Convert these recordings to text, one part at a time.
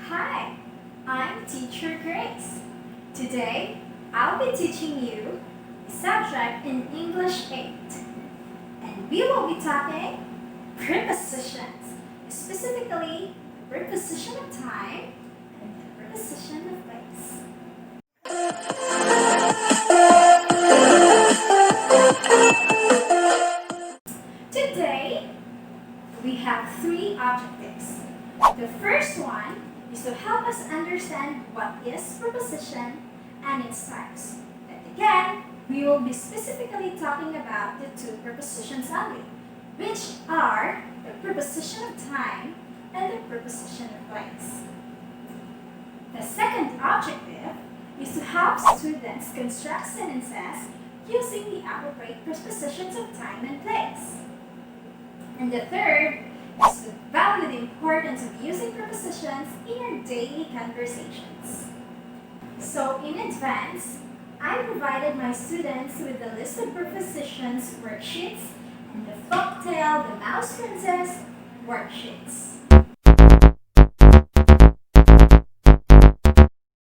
Hi, I'm Teacher Grace. Today, I'll be teaching you a subject in English 8. And we will be talking prepositions, specifically the preposition of time and the preposition of place. Today, we have 3 objectives. The first one is to help us understand what is preposition and its types. And again, we will be specifically talking about the 2 prepositions only, which are the preposition of time and the preposition of place. The second objective is to help students construct sentences using the appropriate prepositions of time and place. And the third is to value the importance of using prepositions in your daily conversations. So in advance, I provided my students with a list of prepositions worksheets and the folktale The Mouse Princess worksheets.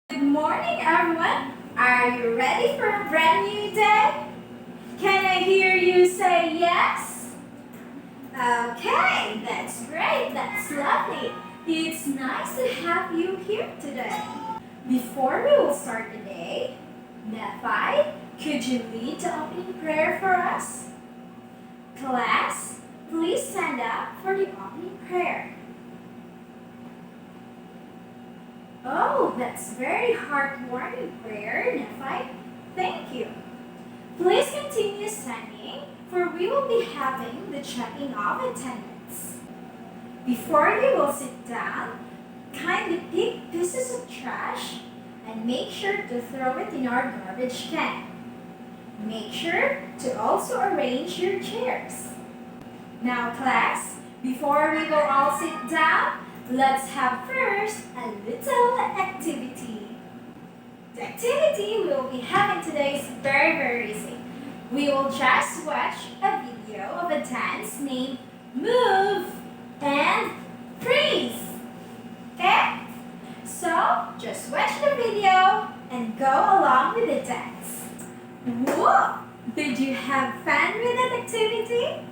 Good morning, everyone. Are you ready for a brand new day? Can I hear you say yes? Okay, that's great, that's lovely. It's nice to have you here today. Before we will start the day, Nephi, could you lead the opening prayer for us? Class, please stand up for the opening prayer. Oh, that's very heartwarming prayer, Nephi. Thank you. Please continue standing, for we will be having the checking of attendance. Before you will sit down, kindly pick pieces of trash and make sure to throw it in our garbage can. Make sure to also arrange your chairs. Now class, before we will all sit down, let's have first a little activity. The activity we will be having today is very easy. We will just watch a video of a dance named Move and Freeze. Okay? So, just watch the video and go along with the dance. Whoa! Did you have fun with that activity?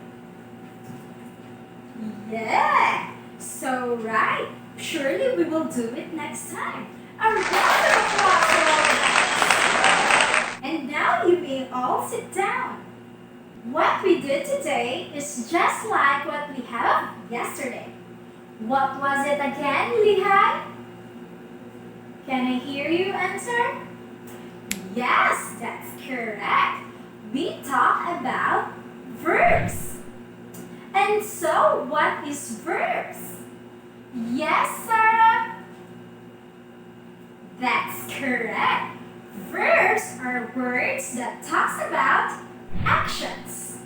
Yeah! So, right. Surely we will do it next time. A round of applause for all of us. And now you may all sit down. What we did today is just like what we had yesterday. What was it again, Lehigh? Can I hear you answer? Yes, that's correct. We talked about verbs. And so, what is verbs? Yes, Sarah? That's correct. Verbs are words that talks about actions.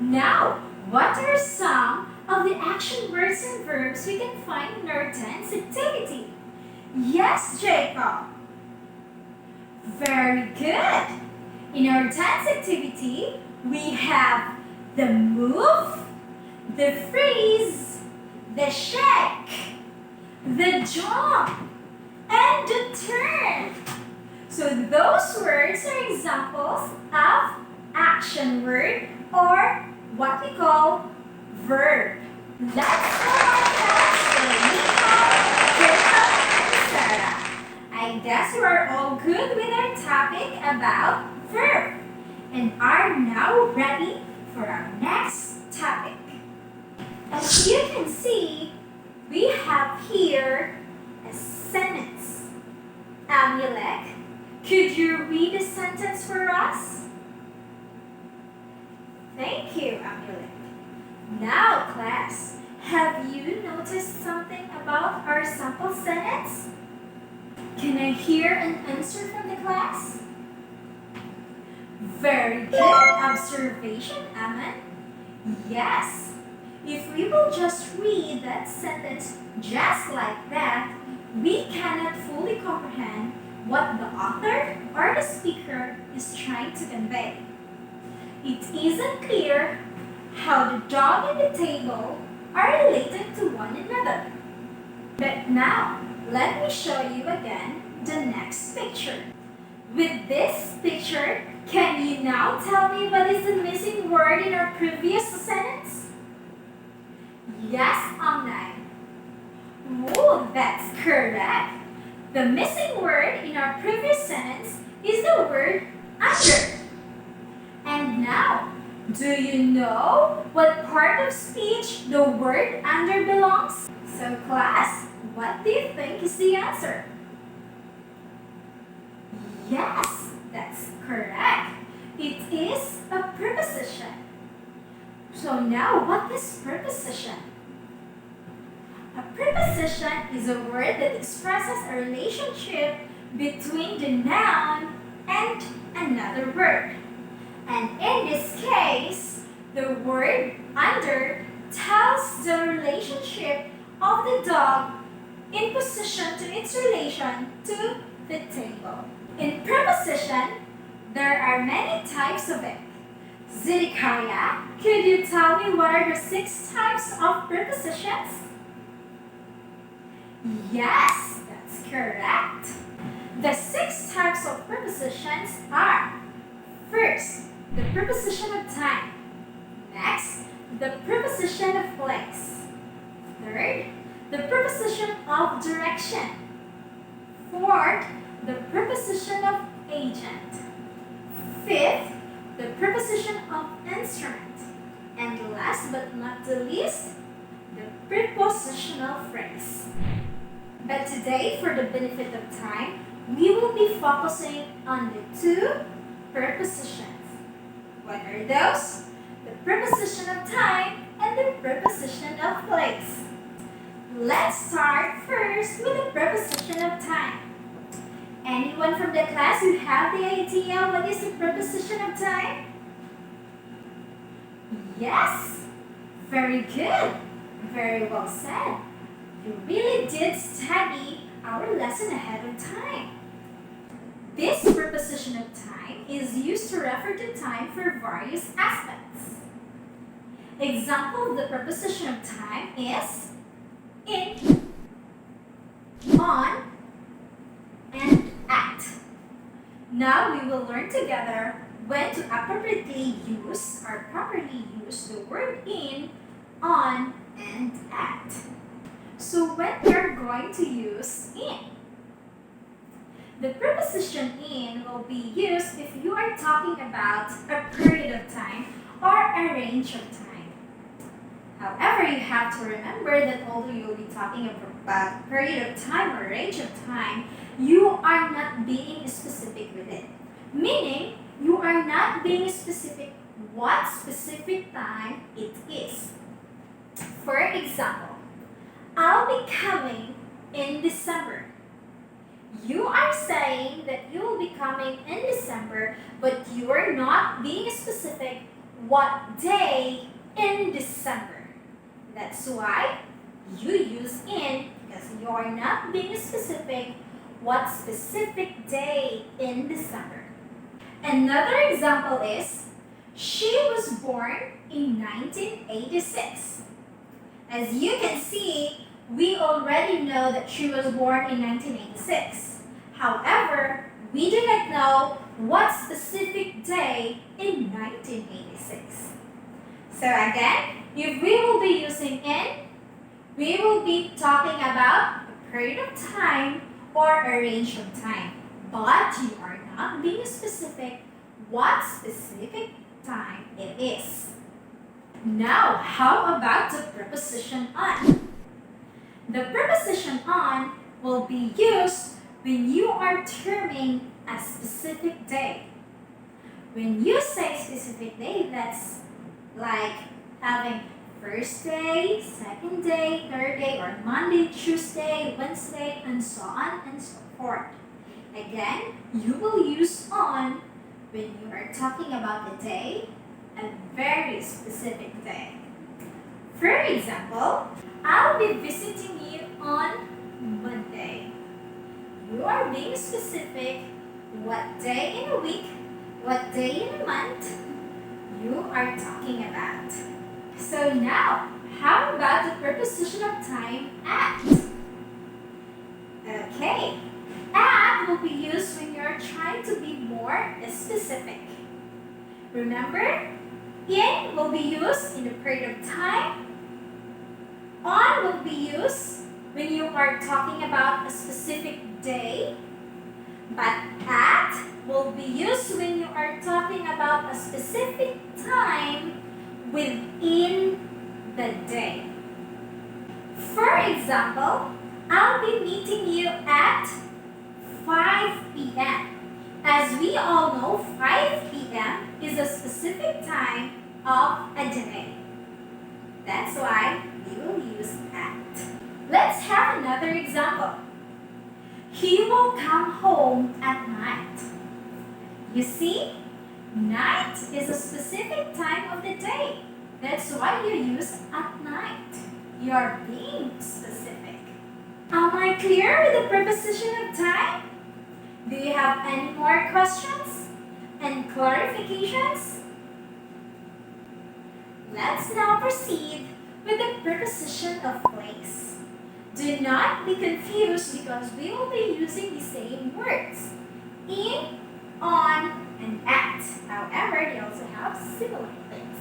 Now, what are some of the action words and verbs we can find in our tense activity? Yes, Jacob. Very good. In our tense activity, we have the move, the freeze, the shake, the jump, and the turn. So those words are examples of action word or what we call verb. Let's go on class for Nicole, Jacob, and Sarah. I guess you are all good with our topic about verb and are now ready for our next topic. As you can see, we have here a sentence. Amulek, could you read the sentence for us? Thank you, Amulek. Now, class, have you noticed something about our sample sentence? Can I hear an answer from the class? Very good observation, Aman. Yes. If we will just read that sentence just like that, we cannot fully comprehend what the author or the speaker is trying to convey. It isn't clear how the dog and the table are related to one another. But now, Let me show you again the next picture. With this picture, can you now tell me what is the missing word in our previous sentence? Yes, Amnay. Oh, that's correct. The missing word in our previous sentence is the word under. And now, do you know what part of speech the word under belongs? So class, what do you think is the answer? Yes, that's correct. It is a preposition. So now, what is preposition? A preposition is a word that expresses a relationship between the noun and another word. And in this case, the word under tells the relationship of the dog in position to its relation to the table. In preposition, there are many types of it. Zedekiah, could you tell me what are the 6 types of prepositions? Yes, that's correct. The 6 types of prepositions are: first, the preposition of time. Next, the preposition of place. Third, the preposition of direction. Fourth, the preposition of agent. Fifth, the preposition of instrument. And last but not the least, the prepositional phrase. But today, for the benefit of time, we will be focusing on the 2 prepositions. What are those? The preposition of time and the preposition of place. Let's start first with the preposition of time. Anyone from the class who have the idea what is the preposition of time? Yes, very good. Very well said. You really did study our lesson ahead of time. This preposition of time is used to refer to time for various aspects. Example of the preposition of time is in, on, and at. Now we will learn together when to appropriately use or properly use the word in, on, and at. So when we are going to use in, the preposition in will be used if you are talking about a period of time or a range of time. However, you have to remember that although you will be talking about period of time or range of time, you are not being specific with it. Meaning, you are not being specific what specific time it is. For example, I'll be coming in December. You are saying that you will be coming in December, but you are not being specific what day in December. That's why you use in, because you are not being specific what specific day in December. Another example is, she was born in 1986. As you can see, we already know that she was born in 1986. However, we do not know what specific day in 1986. So again, if we will be using in, we will be talking about a period of time or a range of time. But you are not being specific what specific time it is. Now, how about the preposition on? The preposition on will be used when you are terming a specific day. When you say specific day, that's like having first day, second day, third day, or Monday, Tuesday, Wednesday, and so on and so forth. Again, you will use on when you are talking about a day, a very specific day. For example, I'll be visiting you on Monday. You are being specific what day in a week, what day in a month you are talking about. So now, how about the preposition of time at? Okay. At will be used when you're trying to be more specific. Remember, in will be used in the period of time. On will be used when you are talking about a specific day. But at will be used when you are talking about a specific time within the day. For example, I'll be meeting you at 5 p.m. As we all know, 5 p.m. is a specific time of a day. That's why we will use at. Let's have another example. He will come home at night. You see, night is a specific time of the day. That's why you use at night. You're being specific. Am I clear with the preposition of time? Do you have any more questions and clarifications? Let's now proceed with the preposition of place. Do not be confused because we will be using the same words. In, on, and at. However, they also have similar things.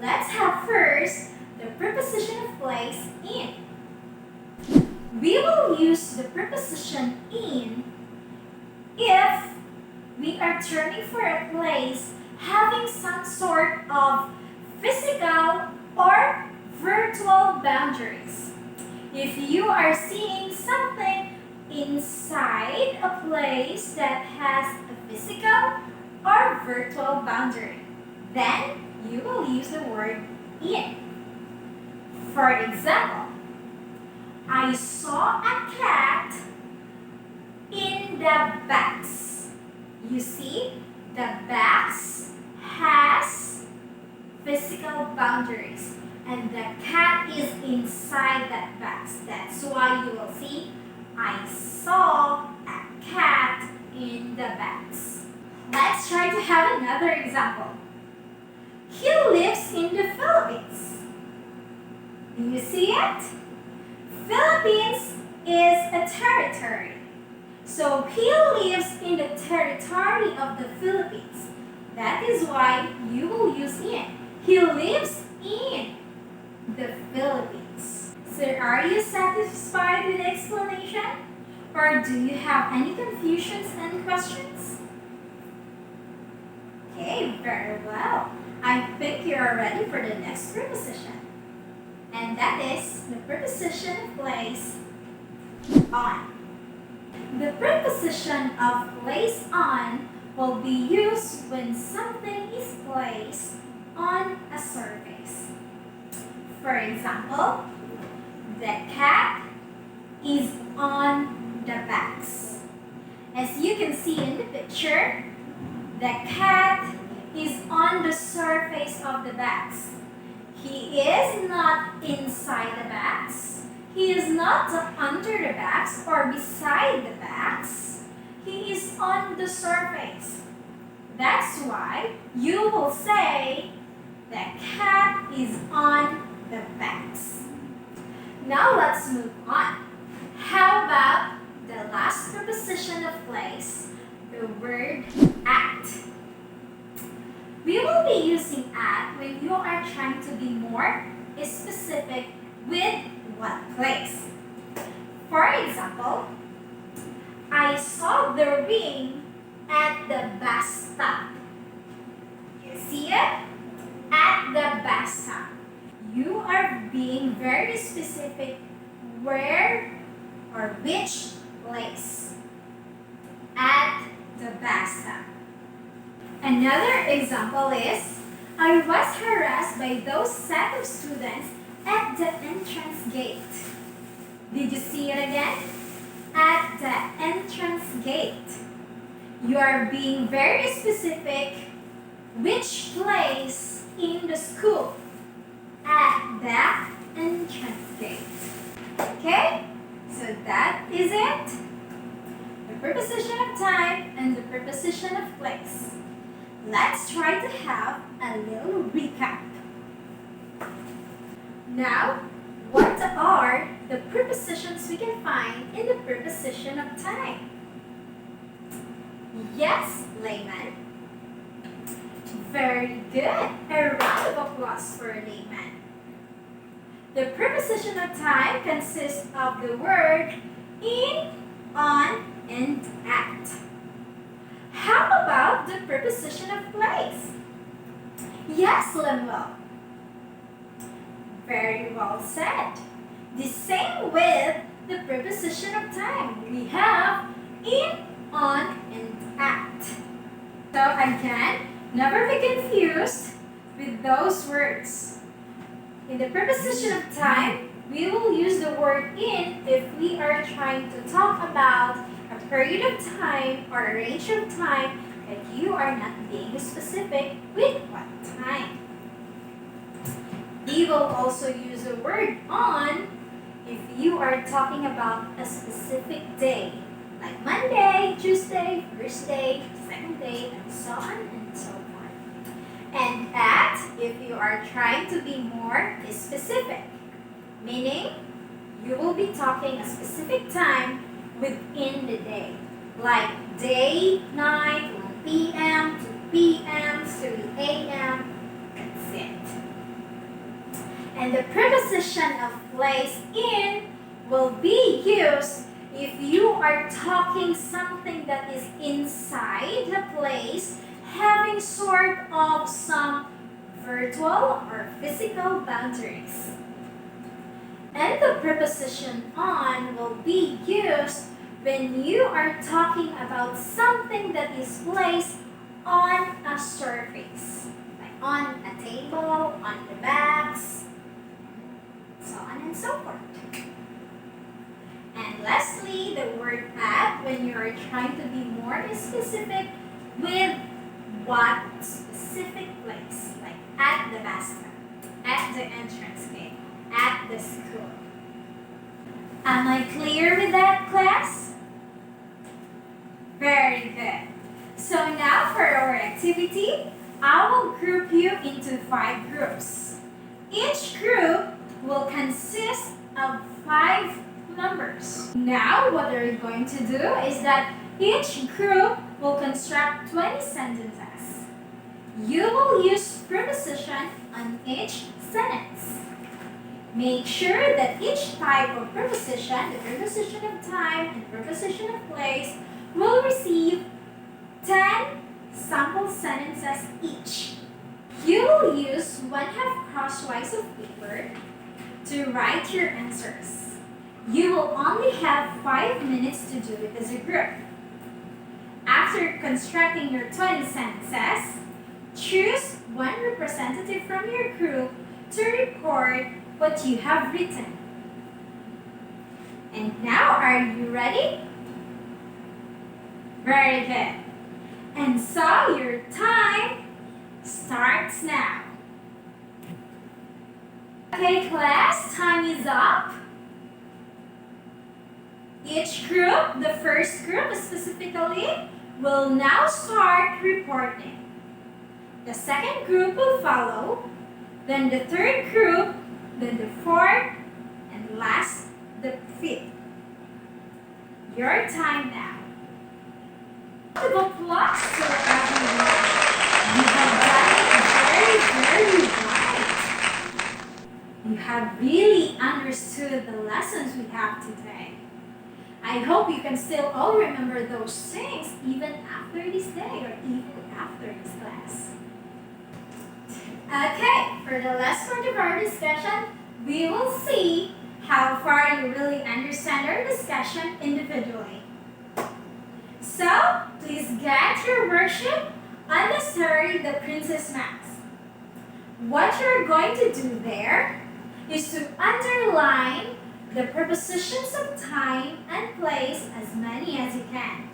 Let's have first the preposition of place, in. We will use the preposition in if we are turning for a place having some sort of physical or virtual boundaries. If you are seeing something inside a place that has a physical or virtual boundary, then you will use the word in. For example, I saw a cat in the box. You see, the box has physical boundaries and the cat is inside that box. That's why you will see, I saw a cat in the box. Let's try to have another example. He lives in the Philippines. Do you see it? Philippines is a territory. So he lives in the territory of the Philippines. That is why you will use in. He lives in the Philippines. So are you satisfied with the explanation? Or do you have any confusions and questions? Okay, very well. I think you are ready for the next preposition. And that is the preposition of place, on. The preposition of place on will be used when something is placed on a surface. For example, the cat is on the box. As you can see in the picture, the cat is on the surface of the box. He is not inside the box. He is not under the box or beside the box. He is on the surface. That's why you will say the cat is on the box. Now let's move on. How about the last preposition of place, the word at? We will be using at when you are trying to be more specific with what place. For example, I saw the ring at the bus stop. You see it? At the bus stop. You are being very specific where or which place. At the bus stop. Another example is, I was harassed by those set of students at the entrance gate. Did you see it again? At the entrance gate. You are being very specific which place in the school. At the entrance gate. Okay? So that is it. The preposition of time and the preposition of place. Let's try to have a little recap. Now, What are the prepositions we can find in the preposition of time? Yes, Layman. Very good. A round of applause for Layman. The preposition of time consists of the word in, on, and at. How about the preposition of place? Yes, Lemuel. Very well said. The same with the preposition of time. We have in, on, and at. So again, never be confused with those words. In the preposition of time, we will use the word in if we are trying to talk about a period of time or a range of time that you are not being specific with what time. We will also use the word on if you are talking about a specific day, like Monday, Tuesday, first day, second day, and so on and so forth. And at if you are trying to be more specific, meaning you will be talking a specific time within the day, like day, night, 1 p.m., 2 p.m., 3 a.m., that's it. And the preposition of place in will be used if you are talking something that is inside the place, having sort of some virtual or physical boundaries. And the preposition on will be used when you are talking about something that is placed on a surface, like on a table, on the bags, so on and so forth. And lastly, the word at when you are trying to be more specific with what specific place, like at the bus stop, at the entrance gate, at the school. Am I clear with that, class? Very good. So now for our activity, I will group you into 5 groups. Each group will consist of 5 numbers. Now what we're going to do is that each group will construct 20 sentences. You will use preposition on each sentence. Make sure that each type of preposition, the preposition of time and preposition of place, will receive 10 sample sentences each. You will use 1/2 crosswise of paper to write your answers. You will only have 5 minutes to do it as a group. After constructing your 20 sentences, choose one representative from your group to record what you have written. And now, are you ready? Very good. And so your time starts now. Okay, class, time is up. Each group, the first group specifically, will now start reporting. The second group will follow, then the third group, then the fourth, and last, the fifth. Your time now. Round of applause to everyone. You have done it very, very right. You have really understood the lessons we have today. I hope you can still all remember those things even after this day or even after this class. Okay, for the last part of our discussion, we will see how far you really understand our discussion individually. So, please get your worksheet on the story The Princess Mouse. What you're going to do there is to underline the prepositions of time and place as many as you can.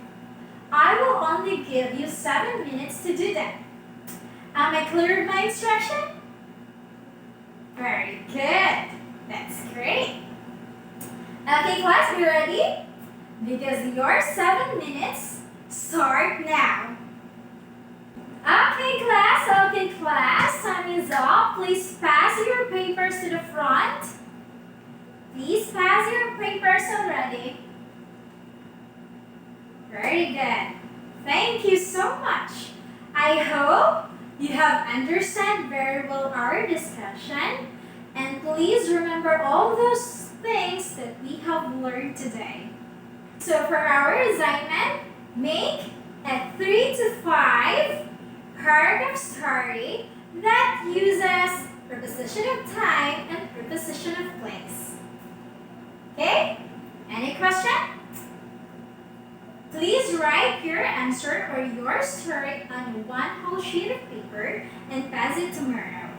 I will only give you 7 minutes to do that. Am I clear with my instruction? Very good. That's great. Okay, class, be ready? Because your 7 minutes start now. Okay, class, time is up. Please pass your papers to the front. Please pass your papers already. Very good. Thank you so much. I hope you have understood very well our discussion, and please remember all those things that we have learned today. So for our assignment, make a 3 to 5 paragraph story that uses preposition of time and preposition of place. Okay? Any question? Please write your answer or your story on one whole sheet of paper and pass it tomorrow.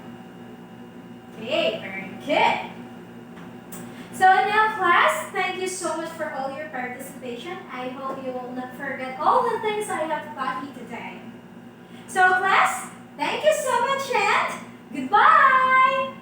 Okay, very good. So now class, thank you so much for all your participation. I hope you will not forget all the things I have taught you today. So class, thank you so much and goodbye!